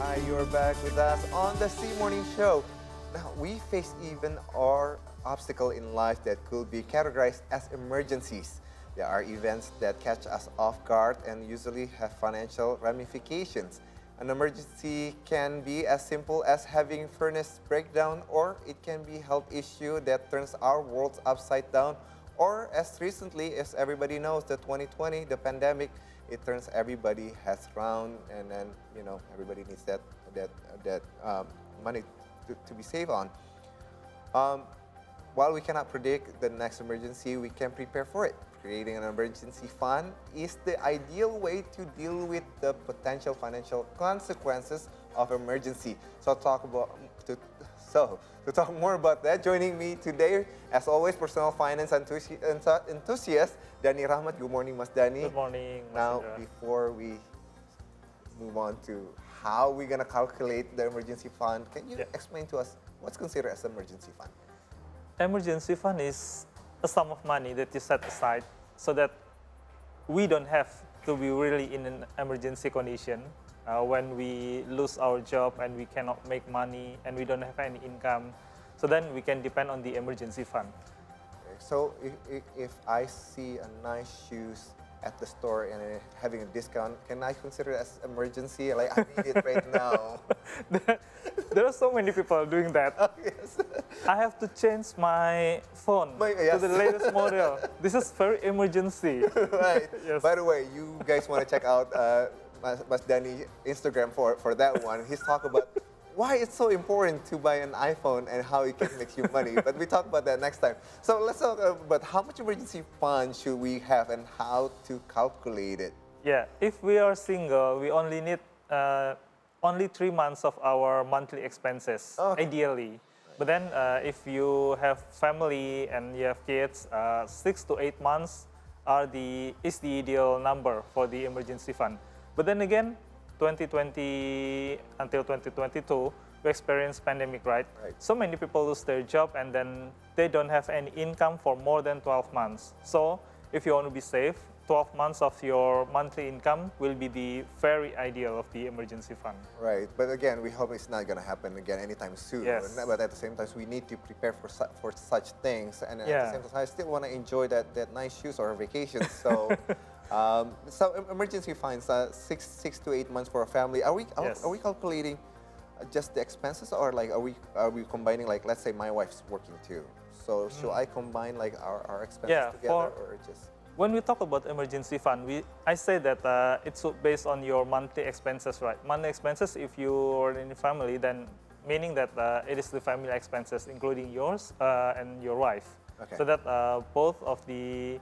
Hi, you're back with us on the C Morning Show. Now, we face even our obstacle in life that could be categorized as emergencies. There are events that catch us off guard and usually have financial ramifications. An emergency can be as simple as having furnace breakdown, or it can be health issue that turns our world upside down, or as recently as everybody knows, the 2020, the pandemic, it turns everybody heads round, and then everybody needs that money to be saved on. Um, while we cannot predict the next emergency, we can prepare for it. Creating an emergency fund is the ideal way to deal with the potential financial consequences of emergency. To talk more about that, joining me today, as always, personal finance enthusiast, Dani Rachmat. Good morning, Mas Dani. Good morning, Mas Now, Indra. before we move on to how we're going to calculate the emergency fund, can you explain to us what's considered as emergency fund? Emergency fund is a sum of money that you set aside so that we don't have to be really in an emergency condition when we lose our job and we cannot make money and we don't have any income. So then we can depend on the emergency fund. Okay, so if I see a nice shoes at the store and having a discount, can I consider it as emergency? Like, I need it right now. There are so many people doing that. Oh, yes. I have to change my phone to the latest model. This is very emergency. Right. Yes. By the way, you guys want to check out Mas Dani Instagram for that one. He's talk about why it's so important to buy an iPhone and how it can make you money. But we talk about that next time. So let's talk about how much emergency fund should we have and how to calculate it. Yeah, if we are single, we only need only 3 months of our monthly expenses, ideally. But then if you have family and you have kids, 6 to 8 months is the ideal number for the emergency fund. But then again, 2020 until 2022, we experienced pandemic, right? So many people lose their job and then they don't have any income for more than 12 months. So if you want to be safe, 12 months of your monthly income will be the very ideal of the emergency fund. Right, but again, we hope it's not going to happen again anytime soon. Yes. But at the same time, we need to prepare for such things. And at the Yeah. same time, I still want to enjoy that nice shoes or vacation. So, emergency funds, 6 to 8 months for a family. Are we calculating just the expenses, or like are we combining, like, let's say my wife's working too? So should I combine like our expenses together, or just? When we talk about emergency fund, I say that it's based on your monthly expenses, right? Monthly expenses, if you are in a family, then meaning that it is the family expenses, including yours and your wife. Okay. So that both of the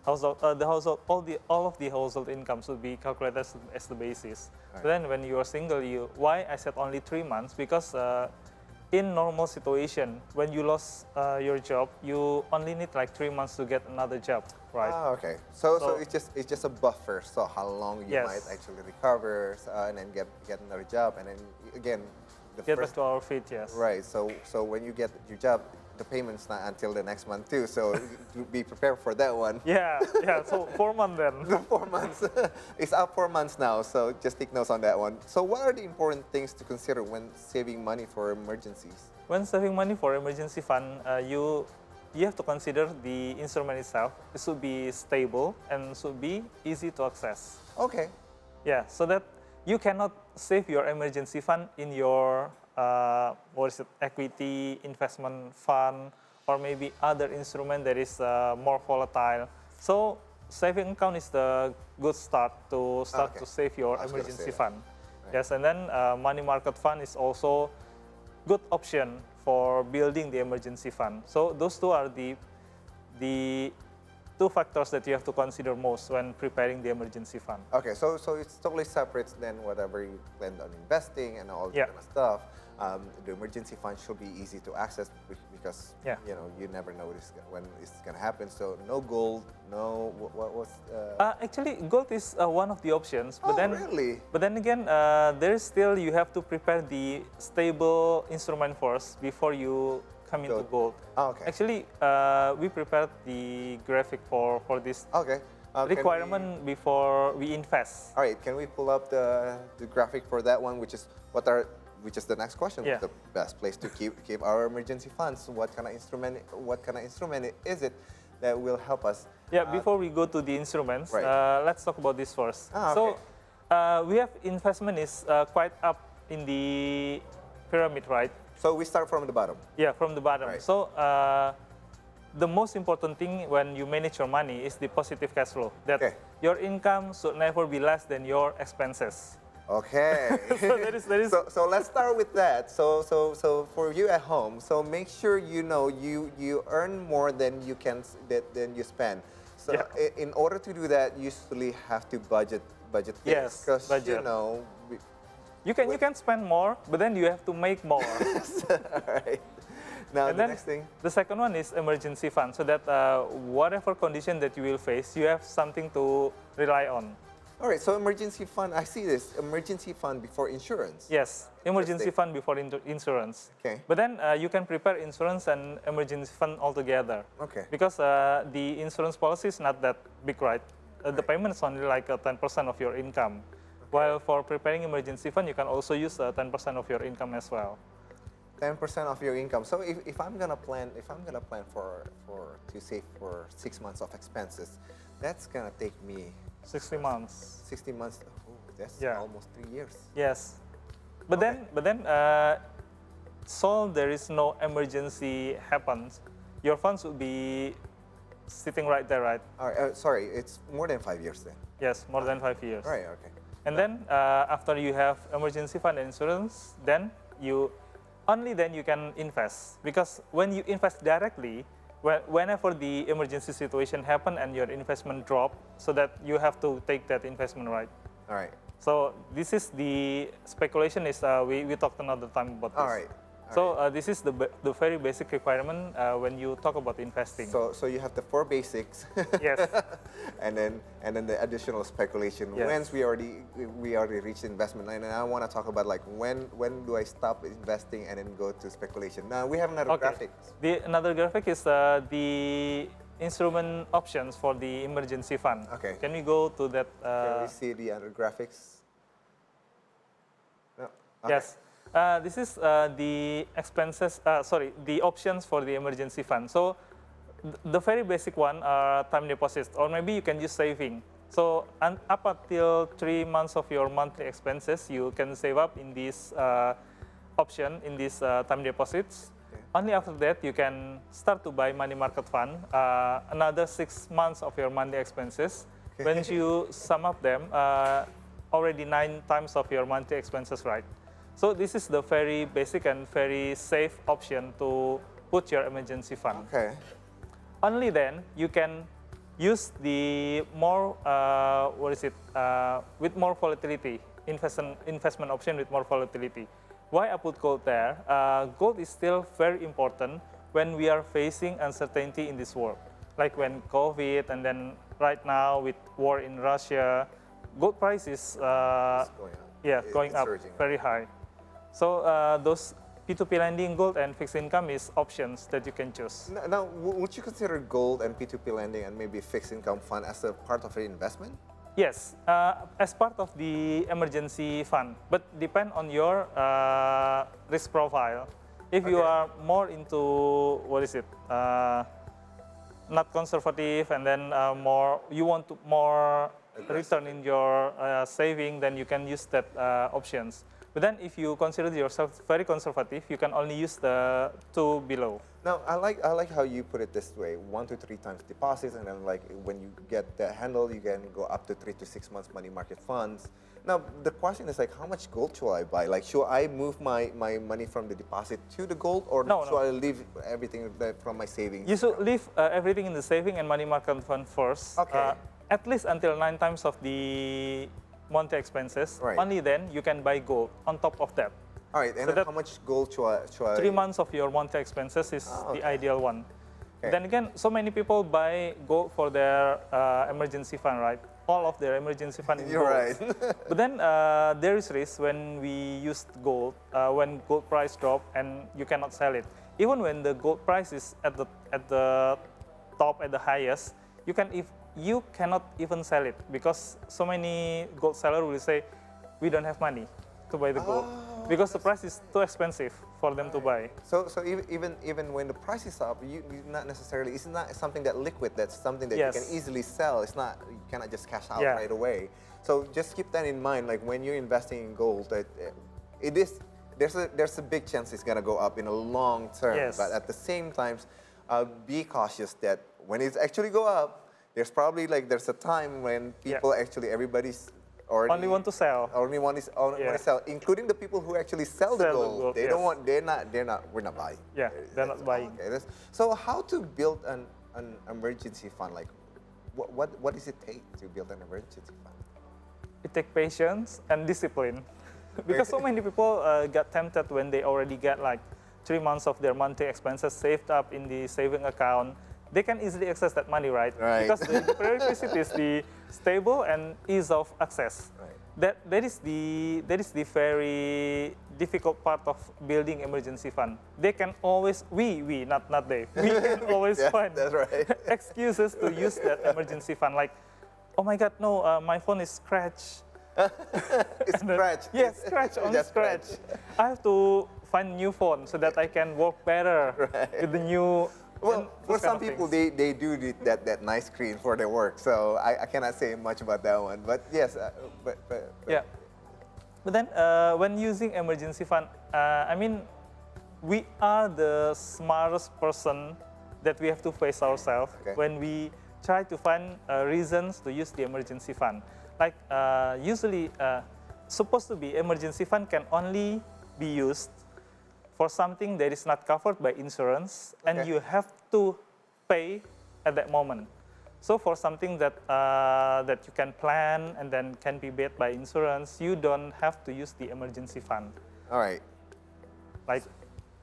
household, all of the household incomes will be calculated as the basis. Right. But then when you are single, why I said only 3 months? Because in normal situation, when you lost your job, you only need like 3 months to get another job, right? Ah, okay. So it's just a buffer. So how long you might actually recover and then get another job, and then again, get back to our feet, yes. Right. So when you get your job, the payment's not until the next month too. So be prepared for that one. Yeah. So 4 months then. 4 months. It's up 4 months now. So just take notes on that one. So what are the important things to consider when saving money for emergencies? When saving money for emergency fund, you have to consider the instrument itself. It should be stable and should be easy to access. Okay. Yeah, so that you cannot save your emergency fund in your equity investment fund, or maybe other instrument that is more volatile. So saving account is the good start to save your emergency fund. Right. Yes, and then money market fund is also good option for building the emergency fund. So those two are the two factors that you have to consider most when preparing the emergency fund. Okay, so it's totally separate than whatever you plan on investing and all that kind of stuff. The emergency fund should be easy to access because you never know when it's gonna happen. So no gold, no actually, gold is one of the options. But really? But then again, there is still, you have to prepare the stable instrument first before you come into gold. Oh, okay. Actually, we prepared the graphic for this. Okay. requirement before we invest. All right, can we pull up the graphic for that one, which is the next question? Yeah. The best place to keep our emergency funds. What kind of instrument is it that will help us? Yeah, before we go to the instruments, Right. Let's talk about this first. Okay. So we have investment is quite up in the pyramid, right? So we start from the bottom. Yeah, from the bottom. Right. So the most important thing when you manage your money is the positive cash flow. That Okay. your income should never be less than your expenses. Okay. So that is So let's start with that. So for you at home, so make sure you know you earn more than than you spend. So Yeah. in order to do that, you usually have to budget things. Yes, Because you budget. know. you can spend more, but then you have to make more. All right. Now And the then next thing. the second one is emergency fund, so that whatever condition that you will face, you have something to rely on. All right. So emergency fund. I see this emergency fund before insurance. Yes, emergency Interesting. fund before insurance. Okay. But then you can prepare insurance and emergency fund altogether. Okay. Because the insurance policy is not that big, right? The Right. payment is only like 10% of your income. While for preparing emergency fund, you can also use 10% of your income as well. 10% of your income. So if I'm gonna plan for to save for 6 months of expenses, that's gonna take me 60 months. 60 months. Oh, that's Yeah. almost 3 years. Yes. But Okay. then, so there is no emergency happens, your funds will be sitting right there, right? All right, sorry, it's more than 5 years then. Yes, more than 5 years. Right. Okay. And then after you have emergency fund and insurance, then only then you can invest. Because when you invest directly, whenever the emergency situation happen and your investment drop, so that you have to take that investment, right? All right. So this is the speculation is we talked another time about this. All right. So this is the very basic requirement when you talk about investing. So you have the 4 basics. Yes. and then the additional speculation. Yes. Once we already reached investment, and I want to talk about like when do I stop investing and then go to speculation. Now we have another graphic. Another graphic is the instrument options for the emergency fund. Okay. Can we go to that? Can we see the other graphics? No. Okay. Yes. This is the expenses. The options for the emergency fund. So the very basic one are time deposits, or maybe you can use saving. So up until 3 months of your monthly expenses, you can save up in this option in these time deposits. Okay. Only after that you can start to buy money market fund. Another 6 months of your monthly expenses. Okay. When you sum up them, already 9 times of your monthly expenses, right? So this is the very basic and very safe option to put your emergency fund. Okay. Only then you can use the more with more volatility investment option with more volatility. Why I put gold there? Gold is still very important when we are facing uncertainty in this world, like when COVID and then right now with war in Russia, gold price is It's going up. going It's up surging. very high. So those P2P lending, gold and fixed income is options that you can choose. Now, would you consider gold and P2P lending and maybe fixed income fund as a part of an investment? Yes, as part of the emergency fund, but depend on your risk profile. If you Okay. are more into not conservative, and then you want to more return in your saving, then you can use that options. But then if you consider yourself very conservative, you can only use the 2 below. Now, I like how you put it this way: 1 to 3 times deposits, and then like when you get the handle, you can go up to 3 to 6 months money market funds. Now, the question is like, how much gold should I buy? Like, should I move my money from the deposit to the gold, or No, should no. I leave everything from my savings? You should leave everything in the saving and money market fund first. Okay. At least until 9 times of the monthly expenses. Right. Only then you can buy gold on top of that. All right, and So then that- how much gold should I 3 months of your monthly expenses is okay. the ideal one. Okay. Then again, so many people buy gold for their emergency fund, right? All of their emergency fund in You're gold. right. But then there is risk when we use gold, when gold price drop and you cannot sell it. Even when the gold price is at the top, at the highest, you can you cannot even sell it because so many gold sellers will say, we don't have money to buy the gold because the price is too expensive for them to buy. So even when the price is up, you not necessarily, it's not something that liquid, that's something that you can easily sell. It's not, you cannot just cash out right away. So just keep that in mind, like when you're investing in gold, that it is, there's a big chance it's gonna go up in a long term. But at the same time, be cautious that when it actually go up, there's probably there's a time when people actually, everybody's only want to sell. Only want to sell, including the people who actually sell the gold. They don't want, we're not buying. Yeah, they're not buying. Okay, so how to build an emergency fund? Like, what does it take to build an emergency fund? It takes patience and discipline. Because so many people got tempted when they already get like 3 months of their monthly expenses saved up in the saving account. They can easily access that money, right? Because the prerequisite is the stable and ease of access. That is the very difficult part of building emergency fund. They can always, not they, we can always find excuses to use that emergency fund. Like, oh my God, no, my phone is scratched. It's scratched. Yes, scratch, only scratch. I have to find a new phone so that I can work better with the new. Well, for some people, they do that nice screen for their work, so I cannot say much about that one. But yes, yeah. But then when using emergency fund, I mean, we are the smartest person that we have to face ourselves when we try to find reasons to use the emergency fund. Like usually, supposed to be emergency fund can only be used for something that is not covered by insurance, and you have to pay at that moment. So for something that that you can plan and then can be paid by insurance, you don't have to use the emergency fund. All right. Like,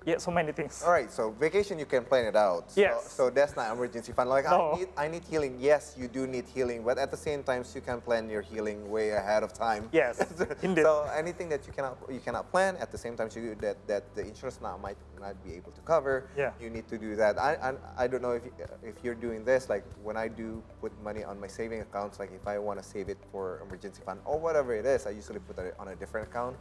yeah, so many things. All right, so vacation, you can plan it out. Yes. So that's not emergency fund. Like, no. I need healing. Yes, you do need healing, but at the same time, you can plan your healing way ahead of time. Yes, indeed. So anything that you cannot plan, at the same time, that the insurance might not be able to cover, you need to do that. I don't know if you're doing this, like when I do put money on my saving accounts, like if I want to save it for emergency fund or whatever it is, I usually put it on a different account,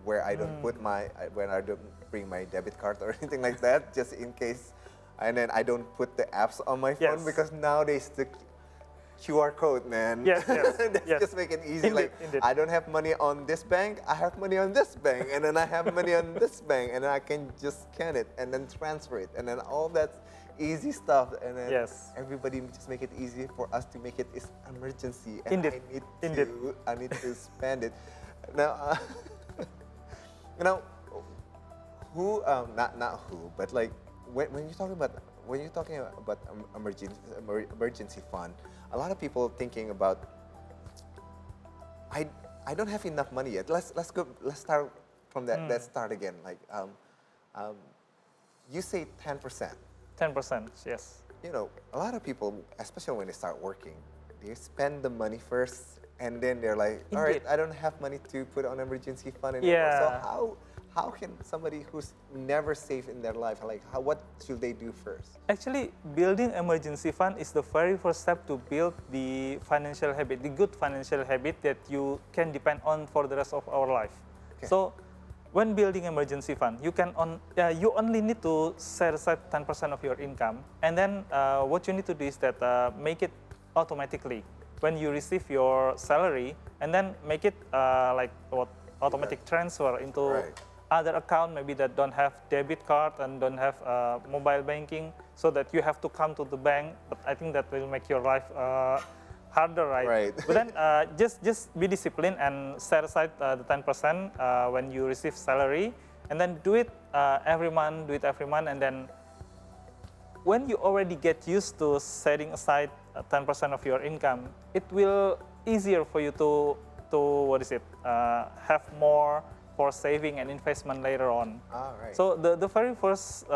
where I don't put when I don't bring my debit card or anything like that, just in case. And then I don't put the apps on my phone because nowadays the QR code, man. Yes. Just make it easy. Indeed. I don't have money on this bank, I have money on this bank, and then I have money on this bank, and then I can just scan it and then transfer it, and then all that easy stuff, and then everybody just make it easy for us to make it is emergency, and I need to spend it. Now. You know, who not who, but like when you're talking about emergency fund, a lot of people thinking about I don't have enough money yet. Let's start from that. Let's start again. Like you say 10%. 10%, yes. You know, a lot of people, especially when they start working, they spend the money first. And then they're like, all right, I don't have money to put on emergency fund anymore. So how can somebody who's never saved in their life, like what should they do first? Actually, building emergency fund is the very first step to build the financial habit, the good financial habit that you can depend on for the rest of our life. So when building emergency fund, you you only need to set aside 10% of your income. And then what you need to do is that make it automatically. When you receive your salary, and then make it like automatic transfer into other account, maybe that don't have debit card and don't have mobile banking, so that you have to come to the bank. But I think that will make your life harder, right? But then just be disciplined and set aside the 10% when you receive salary, and then do it every month. And then when you already get used to setting aside 10% of your income, it will easier for you to have more for saving and investment later on. So the very first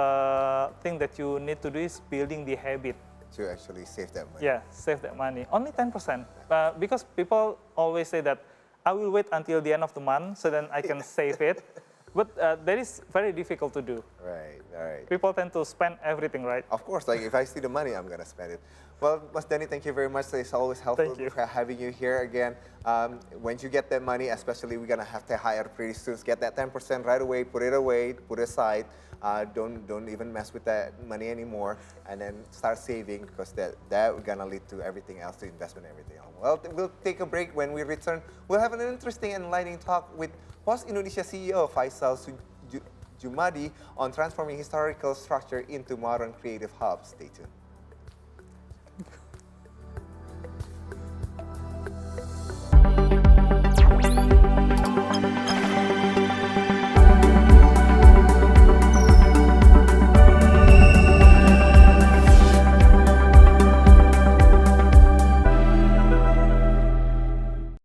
thing that you need to do is building the habit to actually save that money. Yeah, save that money. Only 10%, because people always say that I will wait until the end of the month so then I can save it. But that is very difficult to do. Right. People tend to spend everything, right? Of course, like if I see the money, I'm gonna spend it. Well, Mas Dani, thank you very much. It's always helpful Thank you. having you here again. Once you get that money, especially we're gonna have to hire pretty soon. Get that 10% right away, put it away, put it aside. Don't even mess with that money anymore, and then start saving because that gonna lead to everything else, to investment, and everything else. Well, we'll take a break. When we return, we'll have an interesting and enlightening talk with Pos Indonesia CEO Faisal Jumadi on transforming historical structure into modern creative hubs. Stay tuned.